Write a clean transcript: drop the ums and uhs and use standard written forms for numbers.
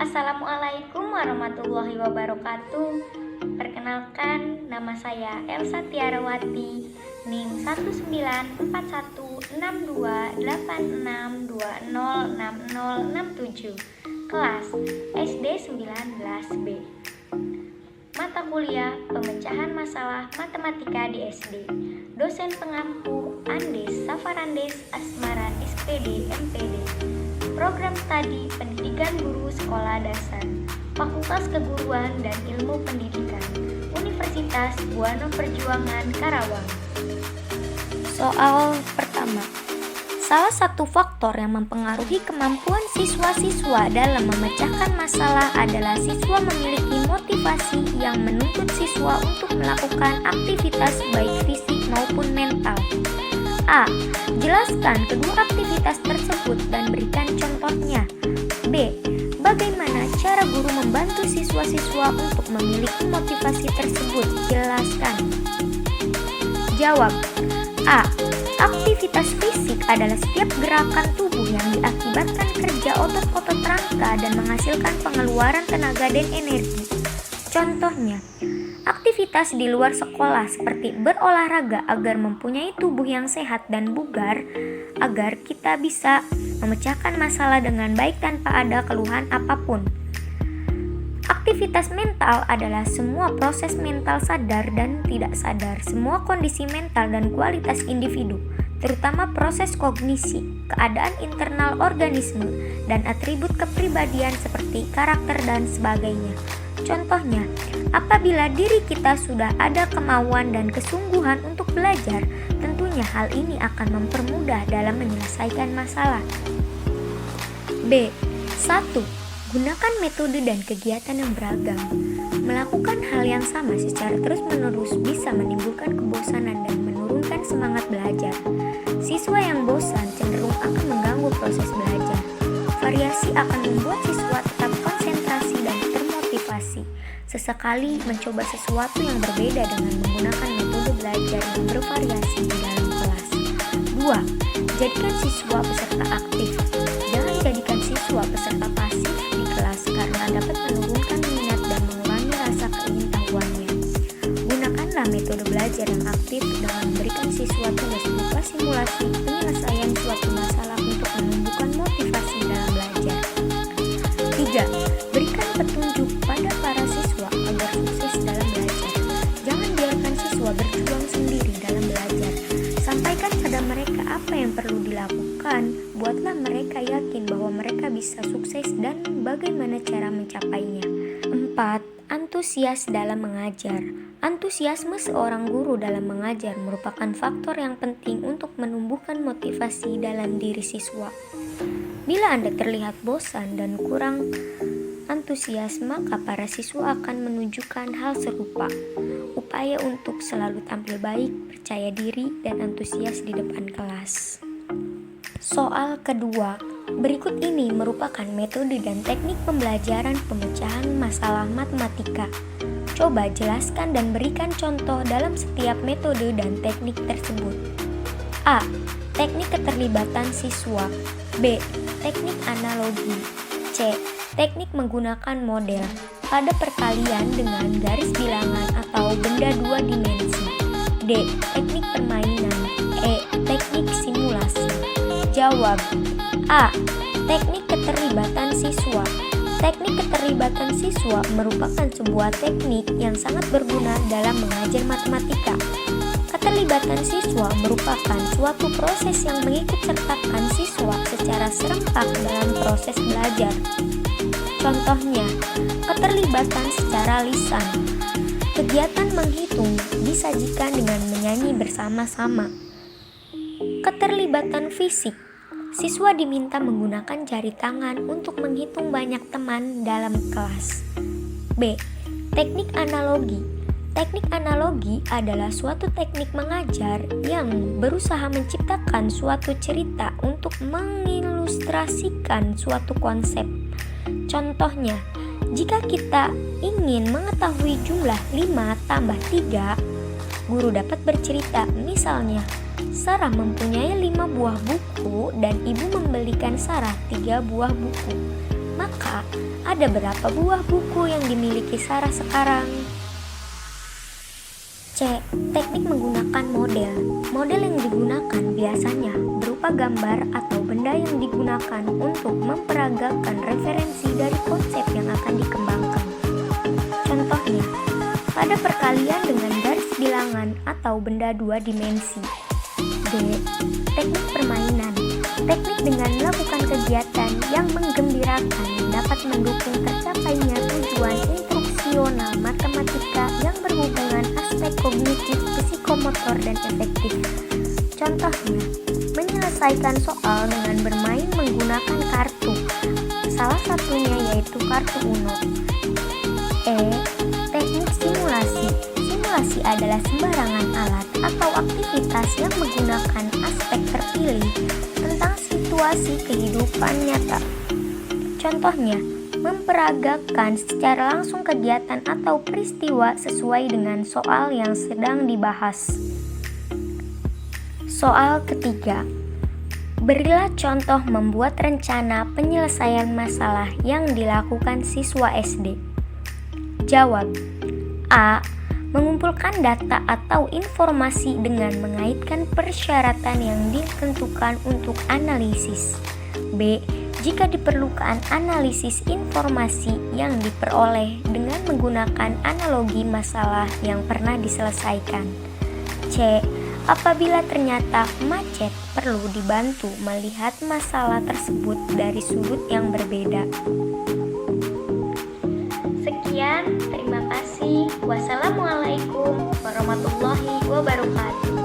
Assalamualaikum warahmatullahi wabarakatuh. Perkenalkan, nama saya Elsa Tiarawati, NIM 1924626206067, kelas SD 19B. Mata kuliah Pemecahan Masalah Matematika di SD. Dosen pengampu Andes Safarandes Asmaran SPD MPD. Program Studi Pendidikan Guru Sekolah Dasar, Fakultas Keguruan dan Ilmu Pendidikan, Universitas Buana Perjuangan Karawang. Soal pertama. Salah satu faktor yang mempengaruhi kemampuan siswa-siswa dalam memecahkan masalah adalah siswa memiliki motivasi yang menuntut siswa untuk melakukan aktivitas baik fisik maupun mental. A. Jelaskan kedua aktivitas tersebut dan berikan contohnya. B. Bagaimana cara guru membantu siswa-siswa untuk memiliki motivasi tersebut? Jelaskan. Jawab. A. Aktivitas fisik adalah setiap gerakan tubuh yang diakibatkan kerja otot-otot rangka dan menghasilkan pengeluaran tenaga dan energi. Contohnya, aktivitas di luar sekolah seperti berolahraga agar mempunyai tubuh yang sehat dan bugar, agar kita bisa memecahkan masalah dengan baik tanpa ada keluhan apapun. Aktivitas mental adalah semua proses mental sadar dan tidak sadar, semua kondisi mental dan kualitas individu, terutama proses kognisi, keadaan internal organisme, dan atribut kepribadian seperti karakter dan sebagainya. Contohnya, apabila diri kita sudah ada kemauan dan kesungguhan untuk belajar, tentunya hal ini akan mempermudah dalam menyelesaikan masalah. B. 1. Gunakan metode dan kegiatan yang beragam. Melakukan hal yang sama secara terus-menerus bisa menimbulkan kebosanan dan menurunkan semangat belajar. Siswa yang bosan cenderung akan mengganggu proses belajar. Variasi akan membuat siswa tetap konsentrasi dan termotivasi. Sesekali mencoba sesuatu yang berbeda dengan menggunakan metode belajar yang bervariasi di dalam kelas. 2. Jadikan siswa peserta aktif. Jangan jadikan siswa peserta pasif di kelas karena dapat menurunkan minat dan mengurangi rasa keingintahuannya. Gunakanlah metode belajar yang aktif dengan memberikan siswa tugas berupa simulasi penyelesaian suatu masalah untuk menumbuhkan motivasi dalam belajar. 3. Berikan petunjuk pada para siswa agar sukses dalam belajar. Jangan biarkan siswa berjuang sendiri dalam belajar. Sampaikan pada mereka apa yang perlu dilakukan. Buatlah mereka yakin bahwa mereka bisa sukses dan bagaimana cara mencapainya. 4. Antusias dalam mengajar. Antusiasme seorang guru dalam mengajar merupakan faktor yang penting untuk menumbuhkan motivasi dalam diri siswa. Bila Anda terlihat bosan dan kurang antusias, maka para siswa akan menunjukkan hal serupa. Upaya untuk selalu tampil baik, percaya diri, dan antusias di depan kelas. Soal kedua. Berikut ini merupakan metode dan teknik pembelajaran pemecahan masalah matematika. Coba jelaskan dan berikan contoh dalam setiap metode dan teknik tersebut. A. Teknik keterlibatan siswa. B. Teknik analogi. C. Teknik menggunakan model pada perkalian dengan garis bilangan atau benda dua dimensi. D. Teknik permainan. E. Teknik simulasi. Jawab. A. Teknik keterlibatan siswa. Teknik keterlibatan siswa merupakan sebuah teknik yang sangat berguna dalam mengajar matematika. Keterlibatan siswa merupakan suatu proses yang mengikutsertakan siswa secara serempak dalam proses belajar. Contohnya, keterlibatan secara lisan. Kegiatan menghitung disajikan dengan menyanyi bersama-sama. Keterlibatan fisik. Siswa diminta menggunakan jari tangan untuk menghitung banyak teman dalam kelas. B. Teknik analogi. Teknik analogi adalah suatu teknik mengajar yang berusaha menciptakan suatu cerita untuk mengilustrasikan suatu konsep. Contohnya, jika kita ingin mengetahui jumlah 5 tambah 3, guru dapat bercerita, misalnya, Sarah mempunyai 5 buah buku dan ibu membelikan Sarah 3 buah buku. Maka Ada berapa buah buku yang dimiliki Sarah sekarang? C. Teknik menggunakan model. Model yang digunakan biasanya berupa gambar atau benda yang digunakan untuk memperagakan referensi dari konsep yang akan dikembangkan. Contohnya, pada perkalian dengan garis bilangan atau benda dua dimensi. D. Teknik permainan. Teknik dengan melakukan kegiatan yang menggembirakan dapat mendukung tercapainya tujuan instruksional matematika yang berhubungan aspek kognitif, psikomotor, dan efektif. Contohnya, menyelesaikan soal dengan bermain menggunakan kartu. Salah satunya yaitu kartu Uno. E. Teknik simulasi. Simulasi adalah sembarangan alat atau aktivitas yang menggunakan aspek terpilih tentang situasi kehidupan nyata. Contohnya, memperagakan secara langsung kegiatan atau peristiwa sesuai dengan soal yang sedang dibahas. Soal ketiga. Berilah contoh membuat rencana penyelesaian masalah yang dilakukan siswa SD. Jawab. A. Mengumpulkan data atau informasi dengan mengaitkan persyaratan yang ditentukan untuk analisis. B. Jika diperlukan analisis informasi yang diperoleh dengan menggunakan analogi masalah yang pernah diselesaikan. C. Apabila ternyata macet, perlu dibantu melihat masalah tersebut dari sudut yang berbeda. Sekian, terima kasih. Wassalamualaikum warahmatullahi wabarakatuh.